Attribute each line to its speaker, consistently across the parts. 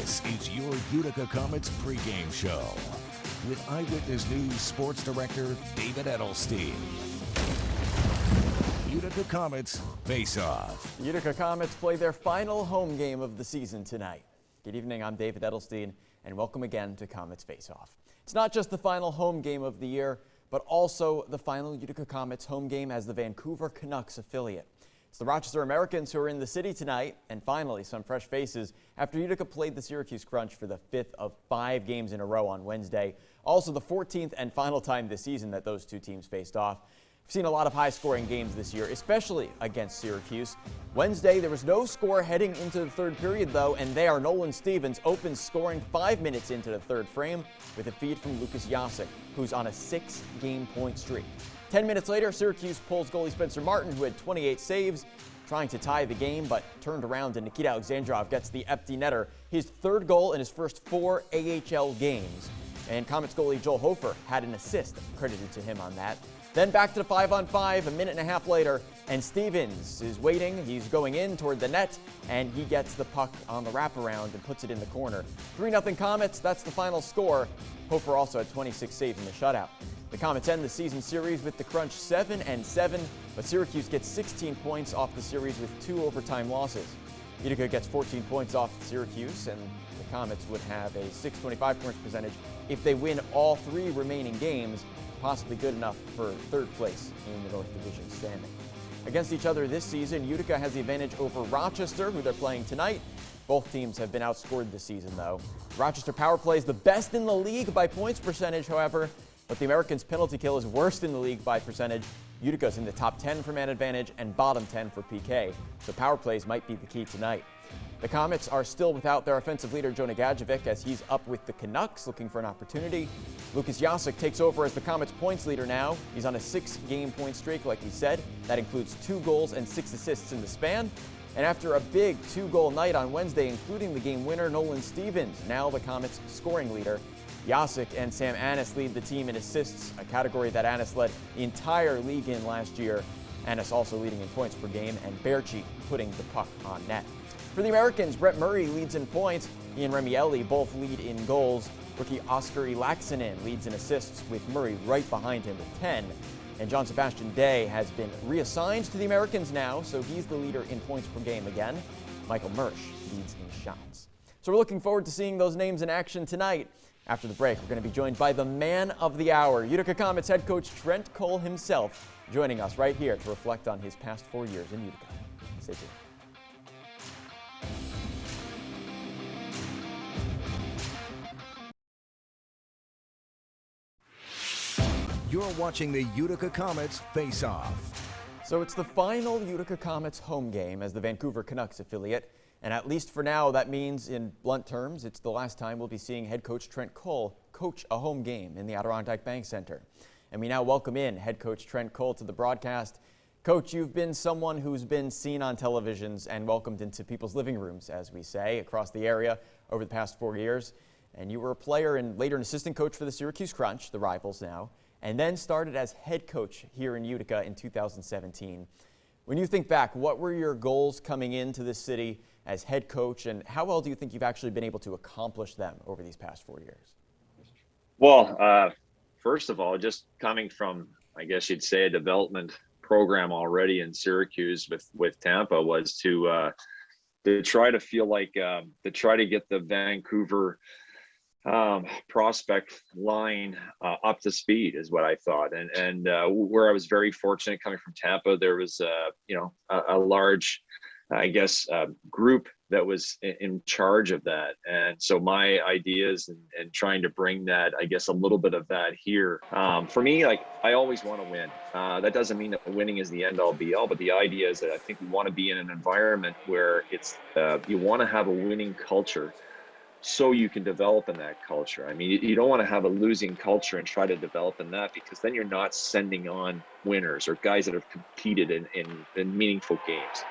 Speaker 1: This is your Utica Comets pregame show with Eyewitness News Sports Director David Edelstein. Utica Comets Faceoff.
Speaker 2: The Utica Comets play their final home game of the season tonight. Good evening, I'm David Edelstein, and welcome again to Comets Faceoff. It's not just the final home game of the year, but also the final Utica Comets home game as the Vancouver Canucks affiliate. It's the Rochester Americans who are in the city tonight, and finally some fresh faces after Utica played the Syracuse Crunch for the 5th of 5 games in a row on Wednesday. Also the 14th and final time this season that those two teams faced off. We've seen a lot of high-scoring games this year, especially against Syracuse. Wednesday, there was no score heading into the third period, though, and there, Nolan Stevens opens scoring 5 minutes into the third frame with a feed from Lukas Jasek, who's on a 6-game point streak. 10 minutes later, Syracuse pulls goalie Spencer Martin, who had 28 saves, trying to tie the game, but turned around and Nikita Alexandrov gets the empty netter, his third goal in his first 4 AHL games. And Comets goalie Joel Hofer had an assist credited to him on that. Then back to the 5-on-5 a minute and a half later, and Stevens is waiting. He's going in toward the net, and he gets the puck on the wraparound and puts it in the corner. 3-0 Comets, that's the final score. Hofer also had 26 saves in the shutout. The Comets end the season series with the Crunch 7-7, but Syracuse gets 16 points off the series with 2 overtime losses. Utica gets 14 points off Syracuse, and the Comets would have a .625 points percentage if they win all 3 remaining games, possibly good enough for third place in the North Division standing. Against each other this season, Utica has the advantage over Rochester, who they're playing tonight. Both teams have been outscored this season, though. Rochester power play is the best in the league by points percentage, however, but the Americans' penalty kill is worst in the league by percentage. Utica's in the top 10 for man advantage and bottom 10 for PK, so power plays might be the key tonight. The Comets are still without their offensive leader, Jonah Gadjevic, as he's up with the Canucks looking for an opportunity. Lukas Jasek takes over as the Comets points leader now. He's on a 6-game point streak, like we said. That includes 2 goals and 6 assists in the span. And after a big 2-goal night on Wednesday, including the game winner, Nolan Stevens, now the Comets scoring leader. Jasek and Sam Annis lead the team in assists, a category that Annis led the entire league in last year. Annis also leading in points per game, and Berchi putting the puck on net. For the Americans, Brett Murray leads in points. He and Remieli both lead in goals. Rookie Oscar Ilaksinen leads in assists, with Murray right behind him with 10. And John Sebastian Day has been reassigned to the Americans now, so he's the leader in points per game again. Michael Mersch leads in shots. So we're looking forward to seeing those names in action tonight. After the break, we're going to be joined by the man of the hour, Utica Comets head coach Trent Cole himself, joining us right here to reflect on his past 4 years in Utica. Stay tuned.
Speaker 1: You're watching the Utica Comets Face-Off.
Speaker 2: So it's the final Utica Comets home game as the Vancouver Canucks affiliate. And at least for now, that means, in blunt terms, it's the last time we'll be seeing head coach Trent Cole coach a home game in the Adirondack Bank Center. And we now welcome in head coach Trent Cole to the broadcast. Coach, you've been someone who's been seen on televisions and welcomed into people's living rooms, as we say, across the area over the past 4 years. And you were a player and later an assistant coach for the Syracuse Crunch, the rivals now, and then started as head coach here in Utica in 2017. When you think back, what were your goals coming into this city as head coach, and how well do you think you've actually been able to accomplish them over these past 4 years?
Speaker 3: Well, first of all, just coming from, I guess you'd say, a development program already in Syracuse with Tampa was to try to feel like to try to get the Vancouver prospect line up to speed is what I thought, and where I was very fortunate coming from Tampa, there was a large, I guess, group that was in charge of that. And so my ideas and trying to bring that, I guess, a little bit of that here. For me, like, I always want to win. That doesn't mean that winning is the end all be all, but the idea is that I think we want to be in an environment where it's, you want to have a winning culture so you can develop in that culture. I mean, you don't want to have a losing culture and try to develop in that, because then you're not sending on winners or guys that have competed in meaningful games.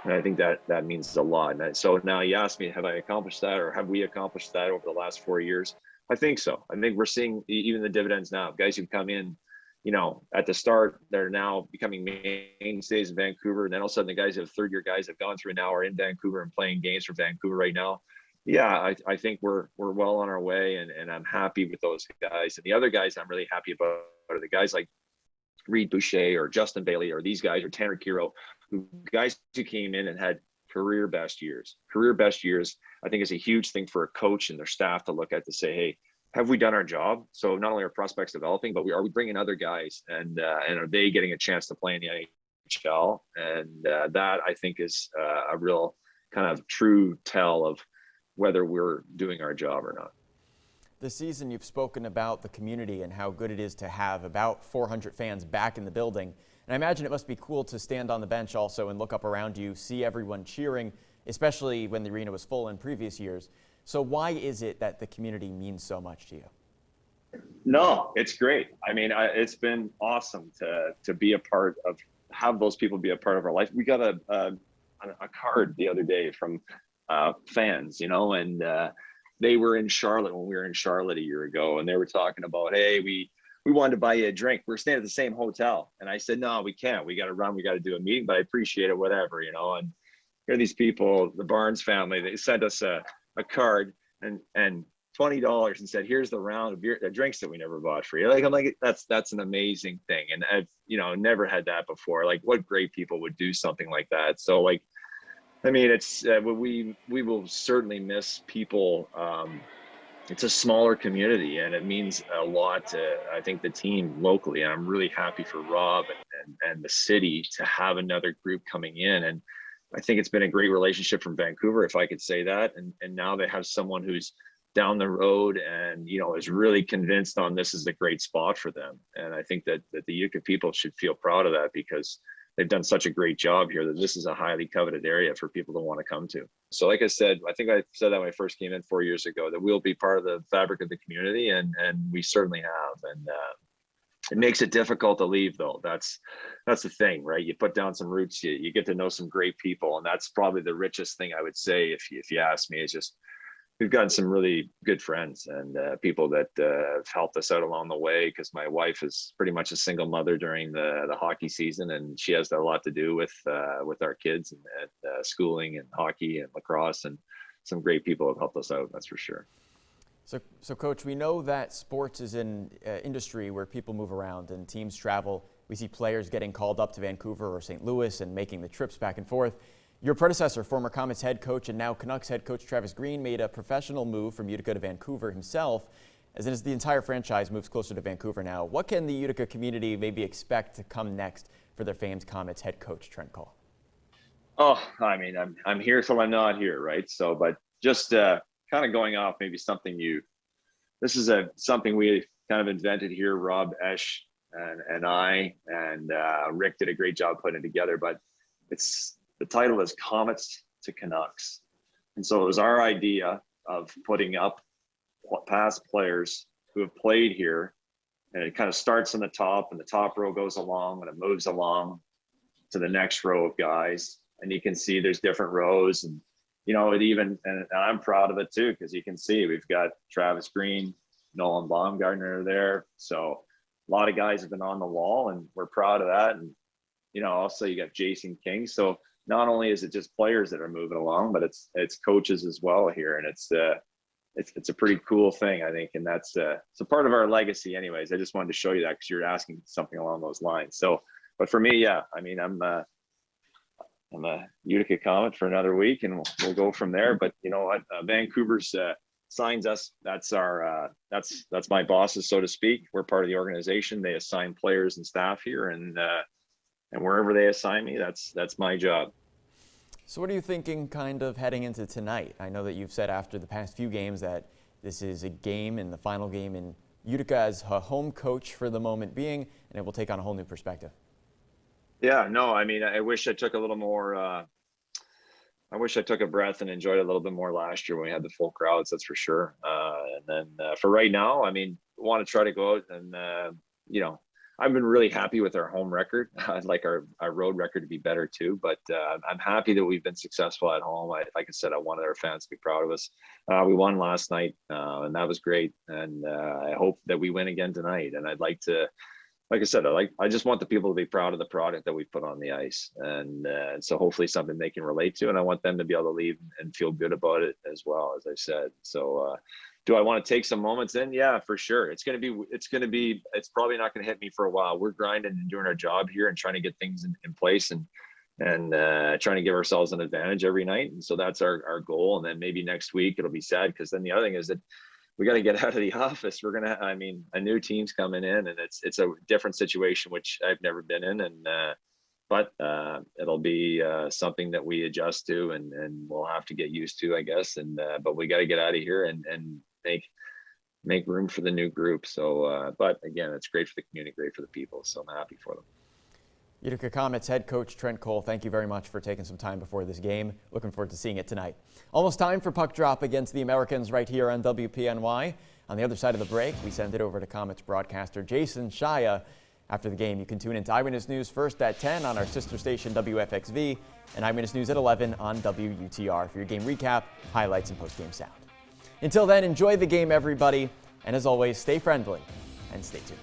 Speaker 3: And I think that means a lot. And so now you ask me, have I accomplished that, or have we accomplished that over the last 4 years? I think so. I think we're seeing even the dividends now. Guys who come in, at the start, they're now becoming mainstays in Vancouver. And then all of a sudden the guys who have third-year guys have gone through now are in Vancouver and playing games for Vancouver right now. Yeah, I think we're well on our way, and I'm happy with those guys. And the other guys I'm really happy about are the guys like Reed Boucher or Justin Bailey or these guys or Tanner Kiro, guys who came in and had career best years. Career best years, I think, is a huge thing for a coach and their staff to look at to say, hey, have we done our job? So not only are prospects developing, but are we bringing other guys, and are they getting a chance to play in the NHL? And that I think is a real kind of true tell of whether we're doing our job or not.
Speaker 2: This season, you've spoken about the community and how good it is to have about 400 fans back in the building. And I imagine it must be cool to stand on the bench also and look up around you, see everyone cheering, especially when the arena was full in previous years. So why is it that the community means so much to you?
Speaker 3: No, it's great. I mean, it's been awesome to be a part of, have those people be a part of our life. We got a card the other day from fans, and they were in Charlotte when we were in Charlotte a year ago, and they were talking about, hey, we wanted to buy you a drink. We're staying at the same hotel. And I said, no, we can't. We got to run. We got to do a meeting, but I appreciate it, whatever, And here are these people, the Barnes family, they sent us a card and $20 and said, here's the round of beer, the drinks that we never bought for you. I'm like, that's an amazing thing. And I've, never had that before. Like, what great people would do something like that. So I mean, it's we will certainly miss people. It's a smaller community, and it means a lot to, I think, the team locally. And I'm really happy for Rob and the city to have another group coming in. And I think it's been a great relationship from Vancouver, if I could say that. And now they have someone who's down the road and, is really convinced on this is a great spot for them. And I think that the Utica people should feel proud of that, because they've done such a great job here that this is a highly coveted area for people to want to come to. So like I said, I think I said that when I first came in 4 years ago, that we'll be part of the fabric of the community, and we certainly have. And it makes it difficult to leave, though. That's the thing, right? You put down some roots, you get to know some great people, and that's probably the richest thing I would say, if you ask me, is just we've gotten some really good friends and people that have helped us out along the way, because my wife is pretty much a single mother during the hockey season, and she has a lot to do with our kids and schooling and hockey and lacrosse, and some great people have helped us out, that's for sure.
Speaker 2: So Coach, we know that sports is an industry where people move around and teams travel. We see players getting called up to Vancouver or St. Louis and making the trips back and forth. Your predecessor, former Comets head coach and now Canucks head coach Travis Green, made a professional move from Utica to Vancouver himself, as the entire franchise moves closer to Vancouver now. What can the Utica community maybe expect to come next for their famed Comets head coach Trent Cole?
Speaker 3: Oh, I mean, I'm here till I'm not here, right? So, but just kind of going off maybe something this is something we kind of invented here, Rob Esch and I, and Rick did a great job putting it together, but the title is Comets to Canucks. And so it was our idea of putting up past players who have played here, and it kind of starts on the top, and the top row goes along and it moves along to the next row of guys. And you can see there's different rows, and and I'm proud of it too, because you can see we've got Travis Green, Nolan Baumgartner there. So a lot of guys have been on the wall, and we're proud of that. And also you got Jason King. So not only is it just players that are moving along, but it's coaches as well here, and it's a pretty cool thing, I think, and that's it's a part of our legacy. Anyways, I just wanted to show you that because you're asking something along those lines. So, but for me, yeah, I mean, I'm a Utica Comet for another week, and we'll go from there. But you know what, Vancouver's signs us. That's our that's my bosses, so to speak. We're part of the organization. They assign players and staff here, and wherever they assign me, that's my job.
Speaker 2: So what are you thinking kind of heading into tonight? I know that you've said after the past few games that this is a game, and the final game in Utica as a home coach for the moment being, and it will take on a whole new perspective. Yeah,
Speaker 3: no, I mean, I wish I took a little more, I wish I took a breath and enjoyed it a little bit more last year when we had the full crowds, that's for sure. And then for right now, I mean, want to try to go out and, I've been really happy with our home record. I'd like our road record to be better too, but I'm happy that we've been successful at home. Like I said, I wanted our fans to be proud of us. We won last night, and that was great. And I hope that we win again tonight. And I'd like to like I said, I just want the people to be proud of the product that we put on the ice, and so hopefully something they can relate to, and I want them to be able to leave and feel good about it as well, as I said. So do I want to take some moments in? Yeah, for sure. It's probably not going to hit me for a while. We're grinding and doing our job here and trying to get things in place, and trying to give ourselves an advantage every night. And so that's our goal. And then maybe next week it'll be sad, because then the other thing is that we got to get out of the office. A new team's coming in, and it's a different situation, which I've never been in. But it'll be something that we adjust to, and we'll have to get used to, I guess. But we got to get out of here and make room for the new group. So, but again, it's great for the community, great for the people. So I'm happy for them.
Speaker 2: Utica Comets head coach Trent Cole, thank you very much for taking some time before this game. Looking forward to seeing it tonight. Almost time for puck drop against the Americans right here on WPNY. On the other side of the break, we send it over to Comets broadcaster Jason Shia. After the game, you can tune into Eyewitness News first at 10 on our sister station WFXV, and Eyewitness News at 11 on WUTR for your game recap, highlights, and post-game sound. Until then, enjoy the game, everybody, and as always, stay friendly and stay tuned.